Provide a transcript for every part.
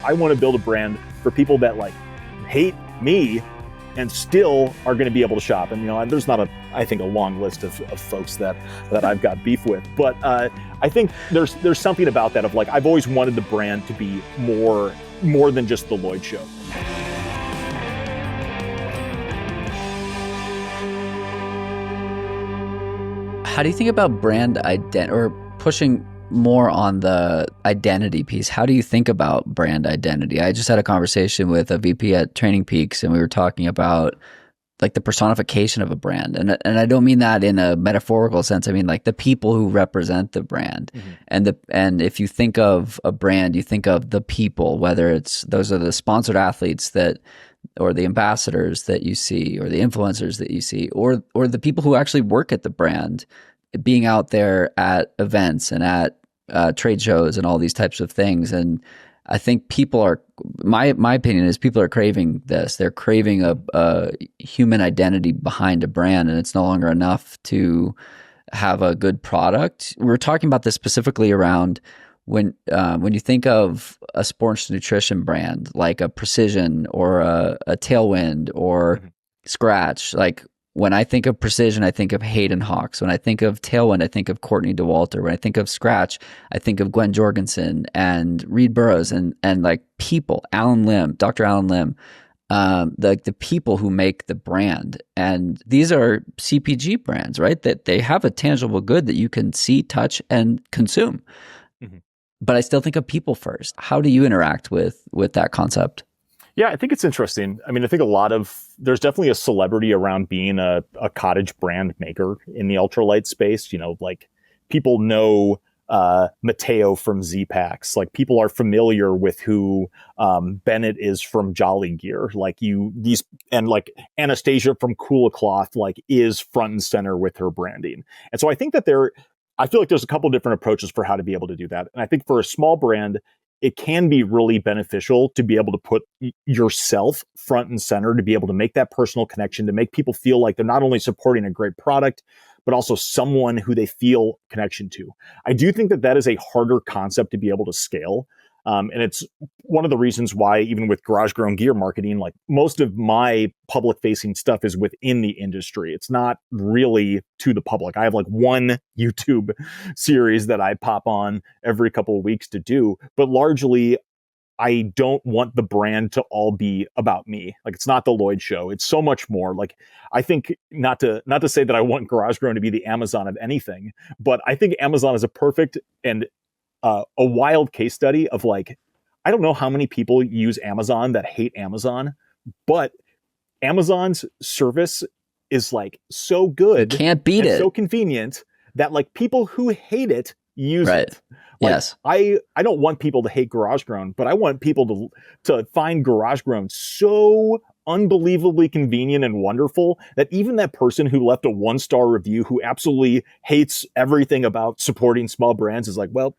I want to build a brand for people that like hate me and still are going to be able to shop. And, there's not I think a long list of folks that I've got beef with, but I think there's something about that of like, I've always wanted the brand to be more than just the Lloyd show. How do you think about brand identity, or pushing more on the identity piece? How do you think about brand identity? I just had a conversation with a VP at Training Peaks, and we were talking about like the personification of a brand. And I don't mean that in a metaphorical sense. I mean like the people who represent the brand. Mm-hmm. And if you think of a brand, you think of the people, whether those are the sponsored athletes or the ambassadors that you see, or the influencers that you see, or the people who actually work at the brand, being out there at events and at trade shows and all these types of things. And I think people are, my opinion is people are craving this. They're craving a human identity behind a brand, and it's no longer enough to have a good product. We're talking about this specifically around when you think of a sports nutrition brand like a Precision or a Tailwind or Skratch. Like when I think of Precision, I think of Hayden Hawks. When I think of Tailwind, I think of Courtney DeWalter. When I think of Skratch, I think of Gwen Jorgensen and Reed Burrows and like people, Dr. Alan Lim, the people who make the brand. And these are CPG brands, right? That they have a tangible good that you can see, touch, and consume. Mm-hmm. But I still think of people first. How do you interact with that concept? Yeah, I think it's interesting. I mean, I think there's definitely a celebrity around being a cottage brand maker in the ultralight space. Like people know Mateo from Z-Packs. Like people are familiar with who Bennett is from Jolly Gear. And like Anastasia from Kula Cloth like is front and center with her branding. And so I think that I feel like there's a couple different approaches for how to be able to do that. And I think for a small brand, it can be really beneficial to be able to put yourself front and center, to be able to make that personal connection, to make people feel like they're not only supporting a great product, but also someone who they feel connection to. I do think that is a harder concept to be able to scale. And it's one of the reasons why, even with Garage Grown Gear marketing, like most of my public facing stuff is within the industry. It's not really to the public. I have like one YouTube series that I pop on every couple of weeks to do, but largely I don't want the brand to all be about me. Like it's not the Lloyd show. It's so much more. Like I think not to say that I want Garage Grown to be the Amazon of anything, but I think Amazon is a perfect and a wild case study of like, I don't know how many people use Amazon that hate Amazon, but Amazon's service is like so good. Can't beat it. So convenient that like people who hate it use it. Like, yes. I don't want people to hate Garage Grown, but I want people to find Garage Grown so unbelievably convenient and wonderful that even that person who left a 1-star review who absolutely hates everything about supporting small brands is like, well,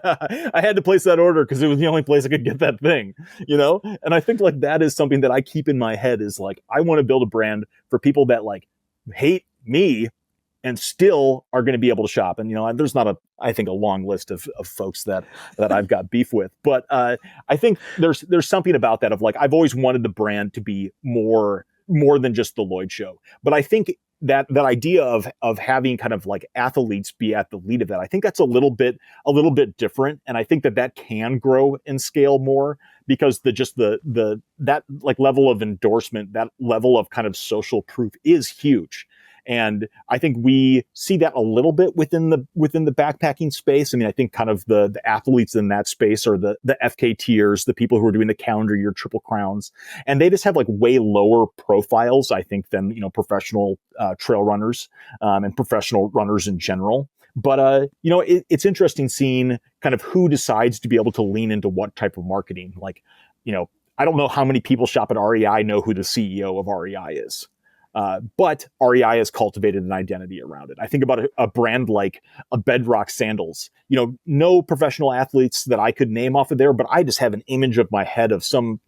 I had to place that order because it was the only place I could get that thing, And I think like that is something that I keep in my head is like, I want to build a brand for people that like hate me and still are going to be able to shop. And, there's not I think a long list of folks that I've got beef with, but I think there's something about that of like, I've always wanted the brand to be more than just the Lloyd show. But I think that idea of having kind of like athletes be at the lead of that, I think that's a little bit different. And I think that can grow and scale more because that like level of endorsement, that level of kind of social proof is huge. And I think we see that a little bit within the backpacking space. I mean, I think kind of the athletes in that space are the FK tiers, the people who are doing the calendar year Triple Crowns, and they just have like way lower profiles, I think, than professional trail runners and professional runners in general. But it's interesting seeing kind of who decides to be able to lean into what type of marketing. Like, I don't know how many people shop at REI know who the CEO of REI is. But REI has cultivated an identity around it. I think about a brand like a Bedrock Sandals. No professional athletes that I could name off of there, but I just have an image of my head of some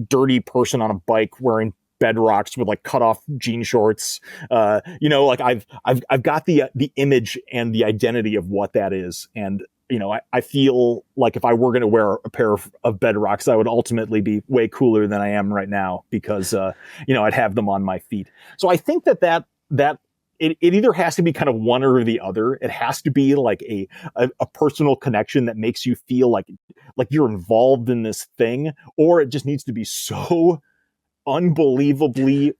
dirty person on a bike wearing Bedrocks with like cut off jean shorts. Like I've got the image and the identity of what that is, and I feel like if I were going to wear a pair of Bedrocks, I would ultimately be way cooler than I am right now because, I'd have them on my feet. So I think that it either has to be kind of one or the other. It has to be like a personal connection that makes you feel like you're involved in this thing, or it just needs to be so unbelievably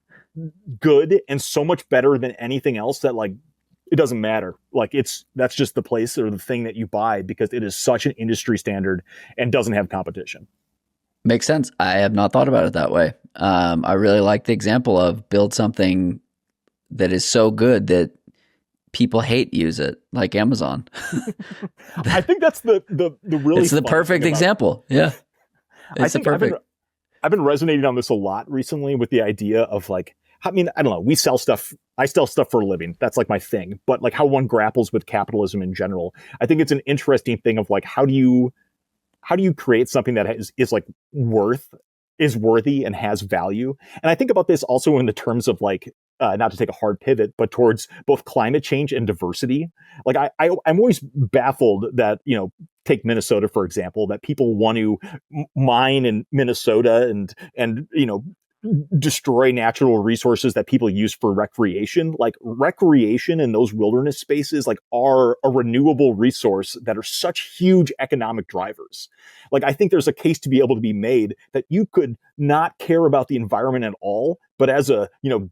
good and so much better than anything else that like it doesn't matter. Like that's just the place or the thing that you buy because it is such an industry standard and doesn't have competition. Makes sense. I have not thought about it that way. I really like the example of build something that is so good that people hate use it, like Amazon. I think that's the really it's the perfect example. Yeah, it's the perfect. I've been resonating on this a lot recently with the idea of like, I mean, I don't know. We sell stuff. I sell stuff for a living. That's like my thing. But like how one grapples with capitalism in general, I think it's an interesting thing of like how do you create something that is like worthy and has value. And I think about this also in the terms of like not to take a hard pivot, but towards both climate change and diversity. Like I'm always baffled that, take Minnesota, for example, that people want to mine in Minnesota and destroy natural resources that people use for recreation. Like recreation in those wilderness spaces like are a renewable resource that are such huge economic drivers. Like I think there's a case to be able to be made that you could not care about the environment at all, but as a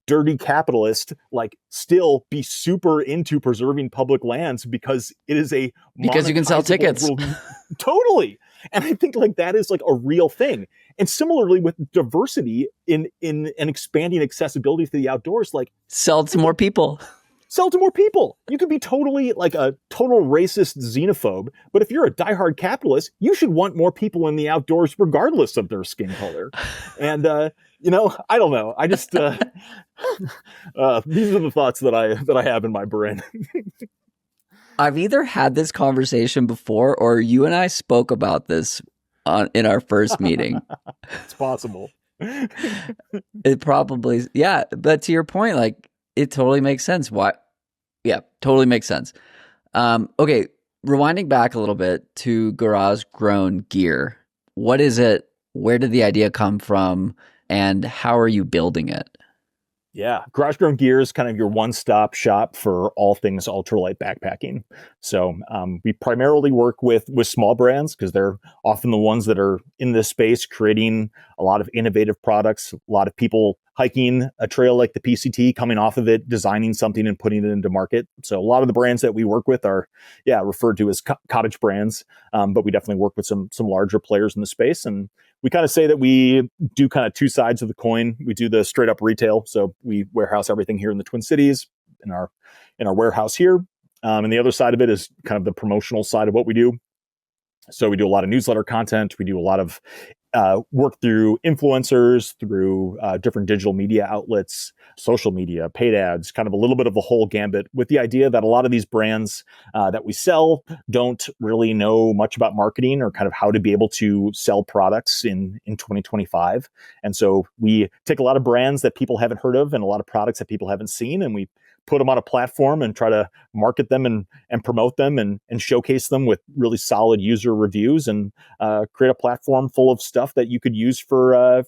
dirty capitalist, like still be super into preserving public lands because it is because you can sell tickets. Totally. And I think like that is like a real thing. And similarly with diversity in and expanding accessibility to the outdoors, like sell to more people. Sell to more people. You could be totally like a total racist xenophobe, but if you're a diehard capitalist, you should want more people in the outdoors regardless of their skin color. And I don't know. I just these are the thoughts that I have in my brain. I've either had this conversation before or you and I spoke about this in our first meeting. It's possible. It probably, yeah. But to your point, like it totally makes sense. Why? Yeah, totally makes sense. Okay, rewinding back a little bit to garage grown gear. What is it? Where did the idea come from? And how are you building it? Yeah, Garage Grown Gear is kind of your one-stop shop for all things ultralight backpacking. So we primarily work with small brands because they're often the ones that are in this space creating a lot of innovative products. A lot of people hiking a trail like the PCT, coming off of it, designing something and putting it into market. So a lot of the brands that we work with are, referred to as cottage brands, but we definitely work with some larger players in the space. And we kind of say that we do kind of two sides of the coin. We do the straight up retail. So we warehouse everything here in the Twin Cities in our warehouse here. And the other side of it is kind of the promotional side of what we do. So we do a lot of newsletter content. We do a lot of work through influencers, through different digital media outlets, social media, paid ads, kind of a little bit of the whole gambit, with the idea that a lot of these brands that we sell don't really know much about marketing or kind of how to be able to sell products in 2025. And so we take a lot of brands that people haven't heard of and a lot of products that people haven't seen, and we put them on a platform and try to market them and promote them and showcase them with really solid user reviews and create a platform full of stuff that you could use for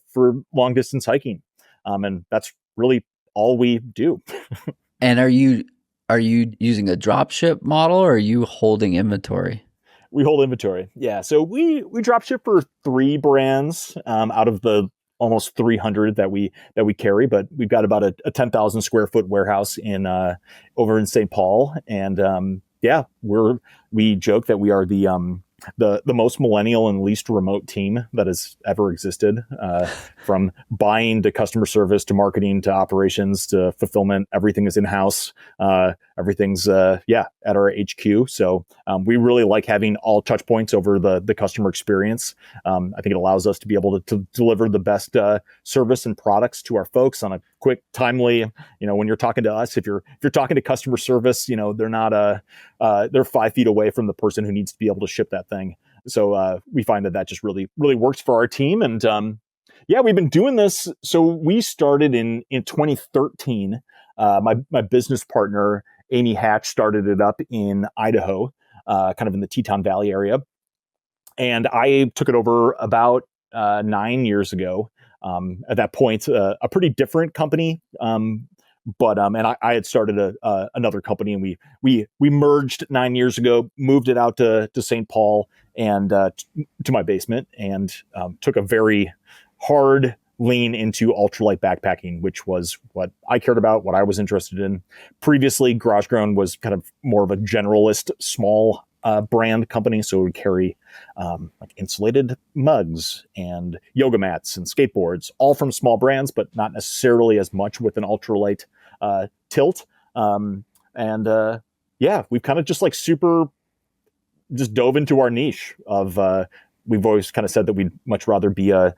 long distance hiking. And that's really all we do. And are you using a drop ship model or are you holding inventory? We hold inventory. Yeah. So we drop ship for 3 brands out of the almost 300 that we carry, but we've got about a 10,000 square foot warehouse over in St. Paul. And we joke that we are the most millennial and least remote team that has ever existed, from buying to customer service to marketing to operations to fulfillment. Everything is in-house. Everything's at our HQ. So we really like having all touch points over the customer experience. I think it allows us to be able to deliver the best service and products to our folks on a quick, timely. When you're talking to us, if you're talking to customer service, they're not they're 5 feet away from the person who needs to be able to ship that thing. So we find that just really, really works for our team. And we've been doing this. So we started in 2013. My business partner, Amy Hatch, started it up in Idaho. kind of in the Teton Valley area. And I took it over about 9 years ago. At that point, a pretty different company. But and I had started another company, and we merged 9 years ago, moved it out to St. Paul and to my basement, and took a very hard lean into ultralight backpacking, which was what I cared about, what I was interested in. Previously, Garage Grown was kind of more of a generalist, small brand company, so it would carry like insulated mugs and yoga mats and skateboards, all from small brands, but not necessarily as much with an ultralight tilt. Yeah, we've kind of just like just dove into our niche of we've always kind of said that we'd much rather be a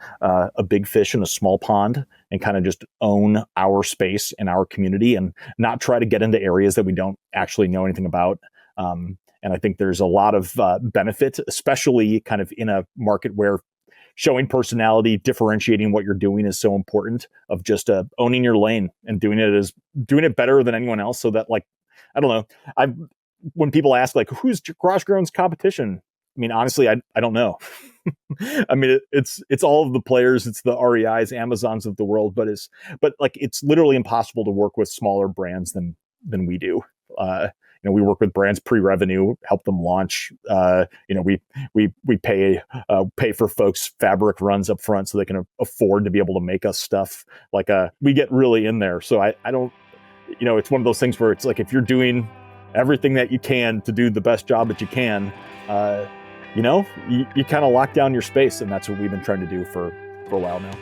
big fish in a small pond and kind of just own our space and our community and not try to get into areas that we don't actually know anything about. And I think there's a lot of benefit, especially kind of in a market where showing personality, differentiating what you're doing is so important, of just owning your lane and doing it better than anyone else. So that, like, I don't know, when people ask like, who's Garage Grown's competition? I mean, honestly, I don't know. I mean, it's all of the players, it's the REIs, Amazons of the world, but like it's literally impossible to work with smaller brands than we do. We work with brands pre-revenue, help them launch. We pay for folks' fabric runs up front so they can afford to be able to make us stuff. Like we get really in there. So I don't, it's one of those things where it's like if you're doing everything that you can to do the best job that you can, you kind of lock down your space, and that's what we've been trying to do for a while now.